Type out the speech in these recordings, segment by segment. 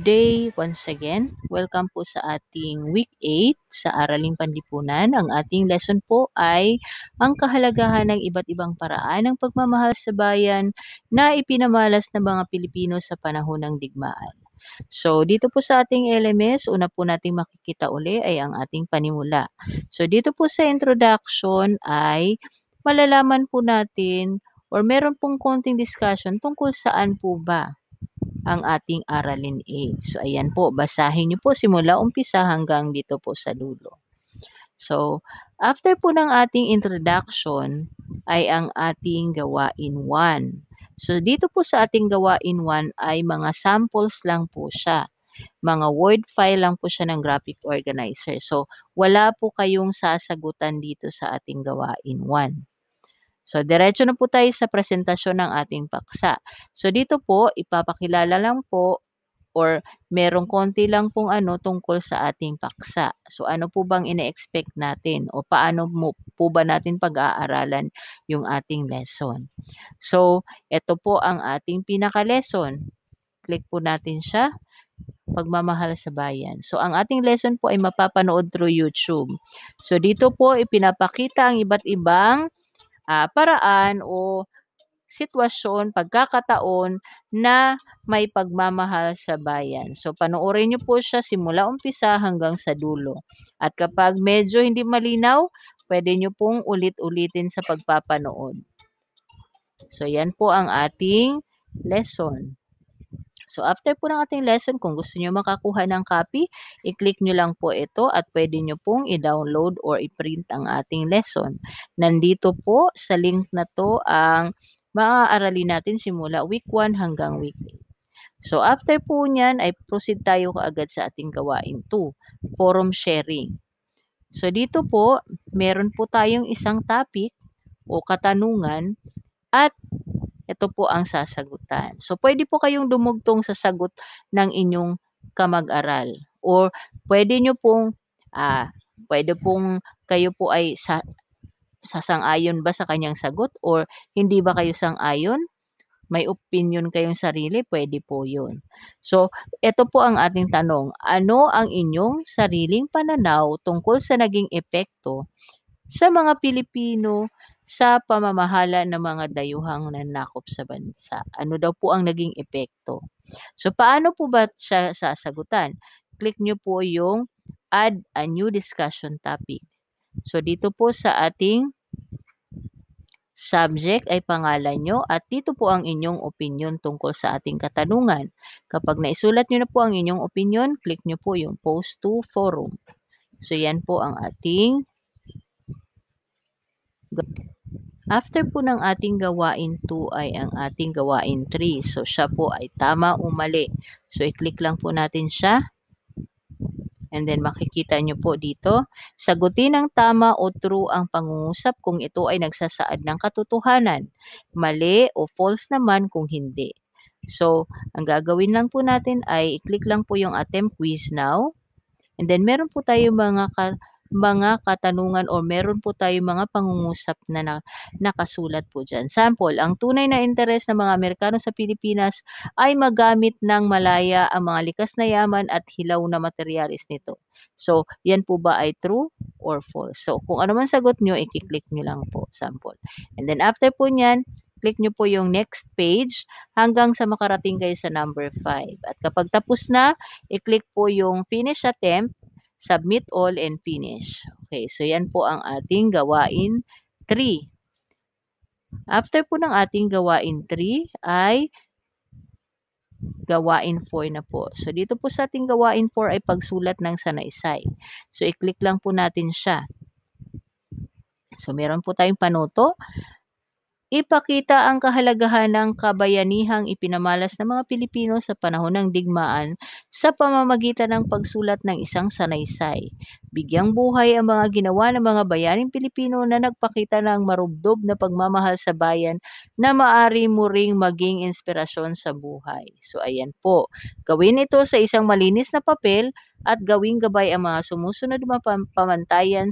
Day once again. Welcome po sa ating week 8 sa Araling Panlipunan. Ang ating lesson po ay ang kahalagahan ng iba't ibang paraan ng pagmamahal sa bayan na ipinamalas ng mga Pilipino sa panahon ng digmaan. So, dito po sa ating LMS, una po nating makikita uli ay ang ating panimula. So, dito po sa introduction ay malalaman po natin or meron pong konting discussion tungkol saan po ba ang ating aralin 8. So, ayan po, basahin niyo po simula umpisa hanggang dito po sa dulo. So, after po ng ating introduction ay ang ating gawain 1. So, dito po sa ating gawain 1 ay mga samples lang po siya. Mga word file lang po siya ng graphic organizer. So, wala po kayong sasagutan dito sa ating gawain 1. So, diretso na po tayo sa presentasyon ng ating paksa. So, dito po, ipapakilala lang po or merong konti lang pong tungkol sa ating paksa. So, ano po bang ine-expect natin o paano mo po ba natin pag-aaralan yung ating lesson? So, ito po ang ating pinaka-lesson. Click po natin siya, pagmamahal sa bayan. So, ang ating lesson po ay mapapanood through YouTube. So, dito po ipinapakita ang iba't ibang paraan o sitwasyon, pagkakataon na may pagmamahal sa bayan. So, panoorin niyo po siya simula umpisa hanggang sa dulo. At kapag medyo hindi malinaw, pwede niyo pong ulit-ulitin sa pagpapanood. So, yan po ang ating lesson. So, after po ng ating lesson, kung gusto niyo makakuha ng copy, i-click niyo lang po ito at pwede niyo pong i-download or i-print ang ating lesson. Nandito po sa link na to ang maaaralin natin simula week 1 hanggang week 8. So, after po niyan ay proceed tayo kaagad sa ating gawain 2, forum sharing. So, dito po, meron po tayong isang topic o katanungan at ito po ang sasagutan. So, pwede po kayong dumugtong sa sagot ng inyong kamag-aral. Or pwede nyo pong, pwede pong kayo po ay sasang-ayon ba sa kanyang sagot or hindi ba kayo sang-ayon? May opinion kayong sarili, pwede po yun. So, ito po ang ating tanong. Ano ang inyong sariling pananaw tungkol sa naging epekto sa mga Pilipino sa pamamahala ng mga dayuhang nanakop sa bansa? Ano daw po ang naging epekto? So, paano po ba siya sasagutan? Click nyo po yung add a new discussion topic. So, dito po sa ating subject ay pangalan nyo at dito po ang inyong opinion tungkol sa ating katanungan. Kapag naisulat nyo na po ang inyong opinion, click nyo po yung post to forum. So, yan po ang ating after po ng ating gawain 2 ay ang ating gawain 3. So, siya po ay tama o mali. So, i-click lang po natin siya. And then, makikita nyo po dito, sagutin ng tama o true ang pangungusap kung ito ay nagsasaad ng katotohanan. Mali o false naman kung hindi. So, ang gagawin lang po natin ay i-click lang po yung attempt quiz now. And then, meron po tayo mga katanungan o meron po tayo mga pangungusap na nakasulat po dyan. Sample, ang tunay na interes ng mga Amerikano sa Pilipinas ay magamit ng malaya ang mga likas na yaman at hilaw na materyales nito. So, yan po ba ay true or false? So, kung ano man sagot nyo, i-click nyo lang po, sample. And then, after po nyan, click nyo po yung next page hanggang sa makarating kayo sa number 5. At kapag tapos na, i-click po yung finish attempt, submit all and finish. Okay, so yan po ang ating gawain 3. After po ng ating gawain 3 ay gawain 4 na po. So dito po sa ating gawain 4 ay pagsulat ng sanaysay. So i-click lang po natin siya. So meron po tayong panuto. Ipakita ang kahalagahan ng kabayanihang ipinamalas ng mga Pilipino sa panahon ng digmaan sa pamamagitan ng pagsulat ng isang sanaysay. Bigyang buhay ang mga ginawa ng mga bayaning Pilipino na nagpakita ng marubdob na pagmamahal sa bayan na maaari mo ring maging inspirasyon sa buhay. So ayan po, gawin ito sa isang malinis na papel at gawing gabay ang mga sumusunod na pamantayan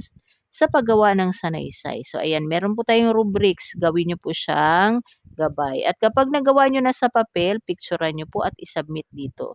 sa paggawa ng sanaysay. So, ayan, meron po tayong rubrics. Gawin nyo po siyang gabay. At kapag nagawa nyo na sa papel, picturean nyo po at isubmit dito.